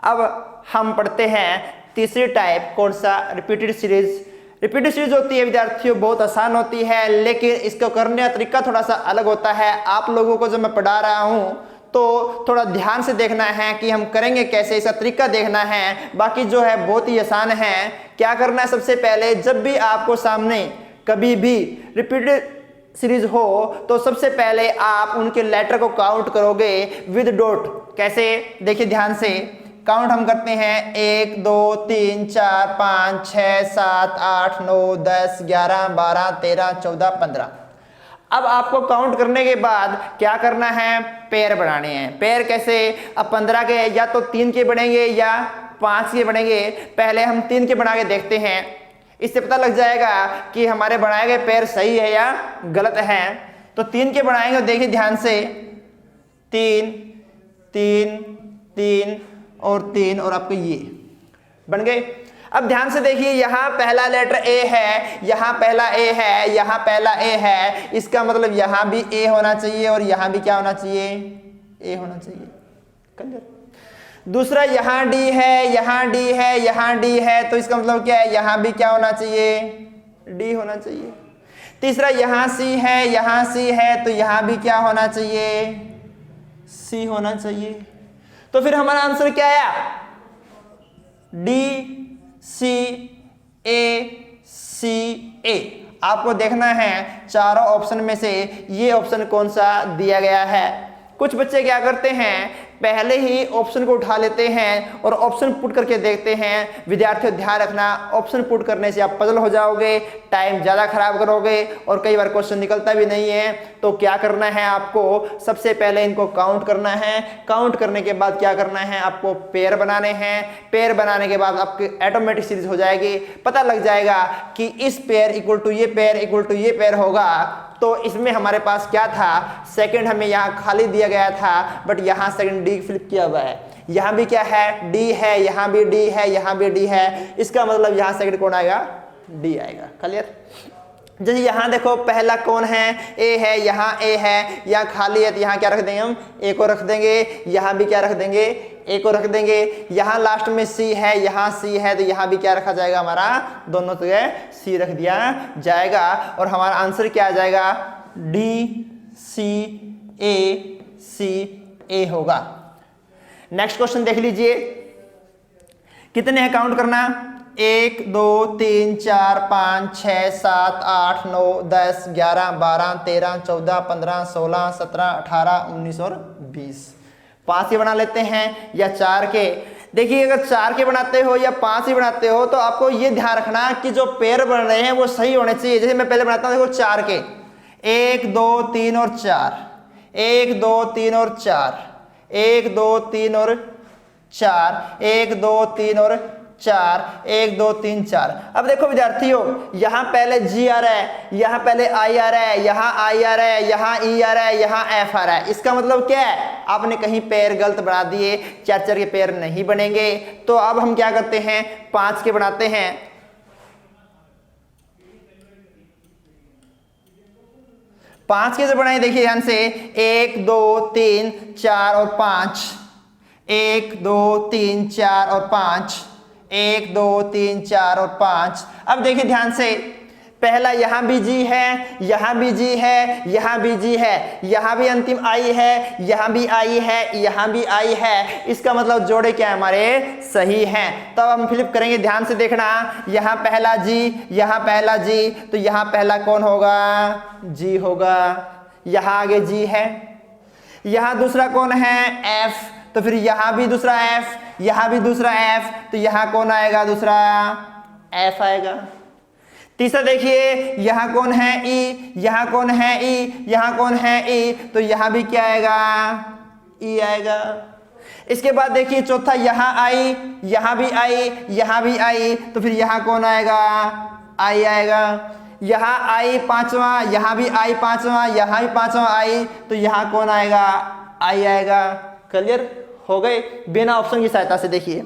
S1: अब हम पढ़ते हैं तीसरी टाइप, कौन सा, रिपीटेड सीरीज। रिपीटेड सीरीज होती है विद्यार्थियों, बहुत आसान होती है, लेकिन इसको करने का तरीका थोड़ा सा अलग होता है। आप लोगों को जब मैं पढ़ा रहा हूं तो थोड़ा ध्यान से देखना है कि हम करेंगे कैसे, इसका तरीका देखना है। बाकी जो है बहुत ही आसान है। क्या करना है, सबसे पहले जब भी आपको सामने कभी भी रिपीटेड सीरीज हो तो सबसे पहले आप उनके लेटर को काउंट करोगे विद डॉट। कैसे, देखिए ध्यान से, काउंट हम करते हैं 1 2 3 4 5 6 7 8 9 10 11 12 13 14 15। अब आपको काउंट करने के बाद क्या करना है, पेयर बनाने हैं। पेयर कैसे, अब 15 के या तो 3 के बनेंगे या 5 के बनेंगे। पहले हम 3 के बना के देखते हैं, इससे पता लग जाएगा कि हमारे बनाए गए पेयर सही है या गलत है। तो 3 के बनाएंगे, देखिए ध्यान से, 3 3 3 और 3 और आपके ये बन गए। अब ध्यान से देखिए, यहां पहला लेटर ए है, यहां पहला ए है, यहां पहला ए है, इसका मतलब यहां भी ए होना चाहिए और यहां भी क्या होना चाहिए, ए होना चाहिए। क्लियर। दूसरा यहां डी है, यहां डी है, यहां डी है, तो इसका मतलब क्या है, यहां भी क्या होना चाहिए, डी होना चाहिए। तीसरा यहां सी है, यहां सी है, तो यहां भी क्या होना चाहिए, सी होना चाहिए। तो फिर हमारा आंसर क्या आया, डी सी ए सी ए। आपको देखना है चारों ऑप्शन में से ये ऑप्शन कौन सा दिया गया है। कुछ बच्चे क्या करते हैं, पहले ही ऑप्शन को उठा लेते हैं और ऑप्शन पुट करके देखते हैं। विद्यार्थियों ध्यान रखना, ऑप्शन पुट करने से आप पजल हो जाओगे, टाइम ज़्यादा खराब करोगे और कई बार क्वेश्चन निकलता भी नहीं है। तो क्या करना है आपको, सबसे पहले इनको काउंट करना है। काउंट करने के बाद क्या करना है, आपको पेयर बनाने हैं। पेयर बनाने के बाद आपकी ऑटोमेटिक सीरीज हो जाएगी। पता लग जाएगा कि इस पेयर इक्वल टू ये पेयर इक्वल टू ये पेयर होगा। तो इसमें हमारे पास क्या था, सेकंड हमें यहाँ खाली दिया गया था, बट यहाँ सेकंड डी फ्लिप किया हुआ है। यहाँ भी क्या है, डी है, यहाँ भी डी है, यहाँ भी डी है। इसका मतलब यहाँ सेकंड कौन आएगा, डी आएगा। क्लियर। जैसे यहाँ देखो पहला कौन है, ए है, यहाँ ए है, यहाँ खाली है, तो यहाँ क्या रख देंगे हम, ए को रख देंगे। यहाँ भी क्या रख देंगे, ए को रख देंगे। यहाँ लास्ट में सी है, यहाँ सी है, तो यहाँ भी क्या रखा जाएगा, हमारा दोनों जगह सी रख दिया जाएगा और हमारा आंसर क्या आ जाएगा, डी सी ए होगा। नेक्स्ट क्वेश्चन देख लीजिए, कितने हैं काउंट करना, 1 2 3 4 5 6 7 8 9 10 11 12 13 14 15 16 17 18 19 और 20। 5 के बना लेते हैं या 4 के। देखिए अगर 4 के बनाते हो या 5 ही बनाते हो तो आपको ये ध्यान रखना कि जो पेयर बन रहे हैं वो सही होने चाहिए। जैसे मैं पहले बनाता हूँ, देखो 4 के, 1 2 3 और 4, 1 2 3 और 4, 1 2 3 और 4, 1 2 3 और 4, 1 2 3 4। अब देखो विद्यार्थियों, यहाँ पहले जी आ रहा है, यहाँ पहले आई आ रहा है, यहाँ आई आ रहा है, यहाँ ई आ रहा है, यहाँ एफ आ रहा है। इसका मतलब क्या है, आपने कहीं पेयर गलत बना दिए, 4 4 के पेयर नहीं बनेंगे। तो अब हम क्या करते हैं, 5 के बनाते हैं। 5 के जो बनाए देखिए ध्यान से, 1 2 3 4 और 5, 1 2 3 4 और 5, 1 2 3 4 और 5। अब देखिए ध्यान से, पहला यहां भी जी है, यहां भी जी है, यहां भी जी है, यहां भी अंतिम आई है, यहां भी आई है, यहां भी आई है। इसका मतलब जोड़े क्या है, हमारे सही हैं। तब तो हम फ्लिप करेंगे, ध्यान से देखना, यहां पहला जी, यहां पहला जी, तो यहां पहला कौन होगा, जी होगा। यहां आगे जी है, यहां दूसरा कौन है, एफ, तो फिर यहां भी दूसरा एफ, यहां भी दूसरा एफ, तो यहां कौन आएगा, दूसरा एफ आएगा। तीसरा देखिए, यहां कौन है ई, यहां कौन है ई, यहां कौन है ई, तो यहां भी क्या आएगा, ई आएगा। इसके बाद देखिए चौथा, यहां आई, यहां भी आई, यहां भी आई, तो फिर यहां कौन आएगा, आई आएगा। यहां आई पांचवा, यहां भी आई पांचवा, यहां भी पांचवा आई, तो यहां कौन आएगा, आई आएगा। क्लियर हो गए बिना ऑप्शन की सहायता से। देखिए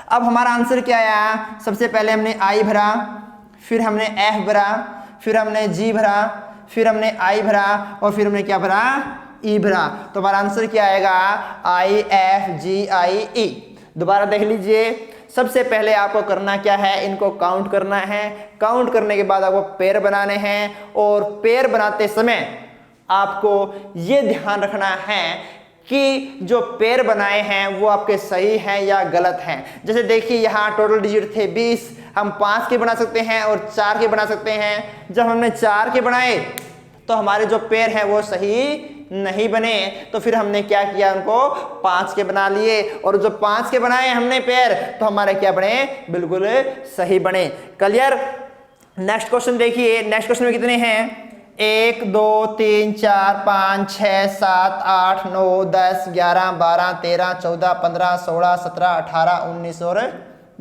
S1: अब हमारा आंसर क्या आया, सबसे पहले हमने आई भरा, फिर हमने एफ भरा, फिर हमने जी भरा, फिर हमने आई भरा और फिर हमने क्या भरा, ई भरा। तो हमारा आंसर क्या आएगा, आई एफ जी आई ई। दोबारा देख लीजिए, सबसे पहले आपको करना क्या है, इनको काउंट करना है। काउंट करने के बाद आपको पेयर बनाने हैं और पेयर बनाते समय आपको ये ध्यान रखना है कि जो पेयर बनाए हैं वो आपके सही हैं या गलत हैं। जैसे देखिए यहाँ टोटल डिजिट थे 20, हम 5 के बना सकते हैं और 4 के बना सकते हैं। जब हमने 4 के बनाए तो हमारे जो पेयर हैं वो सही नहीं बने, तो फिर हमने क्या किया, उनको 5 के बना लिए, और जो 5 के बनाए हमने पेयर तो हमारे क्या बने, बिल्कुल सही बने। क्लियर। नेक्स्ट क्वेश्चन देखिए, नेक्स्ट क्वेश्चन में कितने हैं, 1 2 3 4 5 6 7 8 9 10 11 12 13 14 15 16 17 18 19 और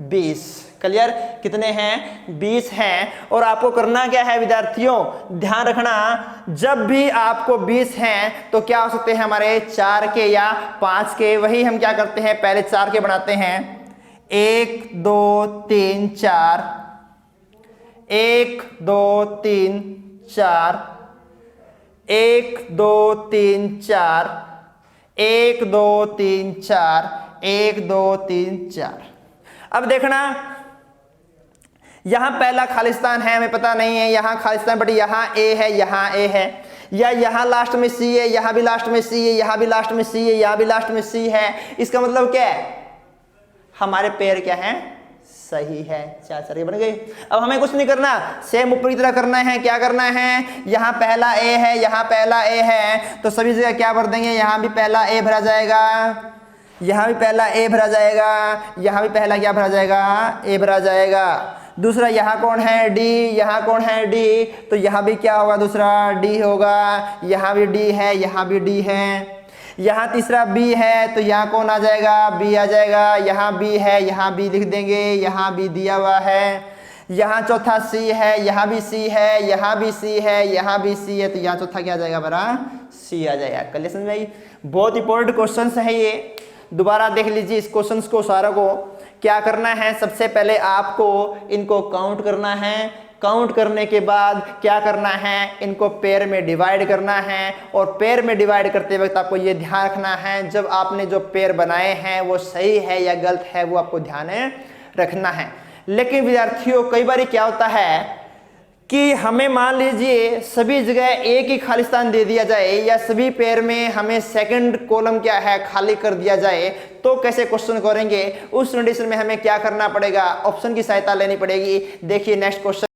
S1: 20। क्लियर। कितने हैं, 20 हैं। और आपको करना क्या है विद्यार्थियों, ध्यान रखना, जब भी आपको 20 हैं तो क्या हो सकते हैं हमारे 4 के या 5 के। वही हम क्या करते हैं, पहले 4 के बनाते हैं, 1 2 3 4, 1 2 3 4, 1 2 3 4, 1 2 3 4, 1 2 3 4। अब देखना, यहां पहला खालिस्तान है, हमें पता नहीं है यहां खालिस्तान, बट यहां ए है, यहां ए है, या यहां लास्ट में सी है, यहां भी लास्ट में सी है, यहां भी लास्ट में सी है, यहां भी लास्ट में सी है। इसका मतलब क्या है, हमारे पेयर क्या है, सही है। 4 4 बन गए। अब हमें कुछ नहीं करना, सेम ऊपरी तरह करना है। क्या करना है, यहां पहला ए है, यहां पहला ए है, तो सभी जगह क्या भर देंगे, यहां भी पहला ए भरा जाएगा, यहां भी पहला ए भरा जाएगा, यहां भी पहला क्या भरा जाएगा, ए भरा जाएगा। दूसरा यहाँ कौन है, डी, यहाँ कौन है, डी, तो यहाँ भी क्या होगा, दूसरा डी होगा, यहाँ भी डी है, यहाँ भी डी है। यहाँ तीसरा बी है, तो यहाँ कौन आ जाएगा, बी आ जाएगा। यहाँ बी है, यहाँ बी लिख देंगे, यहाँ बी दिया हुआ है। यहाँ चौथा सी है, यहाँ भी सी है, यहाँ भी सी है, यहाँ भी सी है, तो यहाँ चौथा क्या आ जाएगा हमारा, सी आ जाएगा। क्लियर समझ में आई। बहुत इंपॉर्टेंट क्वेश्चन है ये, दोबारा देख लीजिए इस क्वेश्चन को सारा को। क्या करना है, सबसे पहले आपको इनको काउंट करना है। काउंट करने के बाद क्या करना है, इनको पेयर में डिवाइड करना है, और पेयर में डिवाइड करते वक्त आपको ये ध्यान रखना है, जब आपने जो पेयर बनाए हैं वो सही है या गलत है वो आपको ध्यान रखना है। लेकिन विद्यार्थियों कई बार क्या होता है कि हमें मान लीजिए सभी जगह एक ही खालिस्तान दे दिया जाए, या सभी पेयर में हमें सेकंड कॉलम क्या है खाली कर दिया जाए, तो कैसे क्वेश्चन करेंगे। उस कंडीशन में हमें क्या करना पड़ेगा, ऑप्शन की सहायता लेनी पड़ेगी। देखिए नेक्स्ट क्वेश्चन।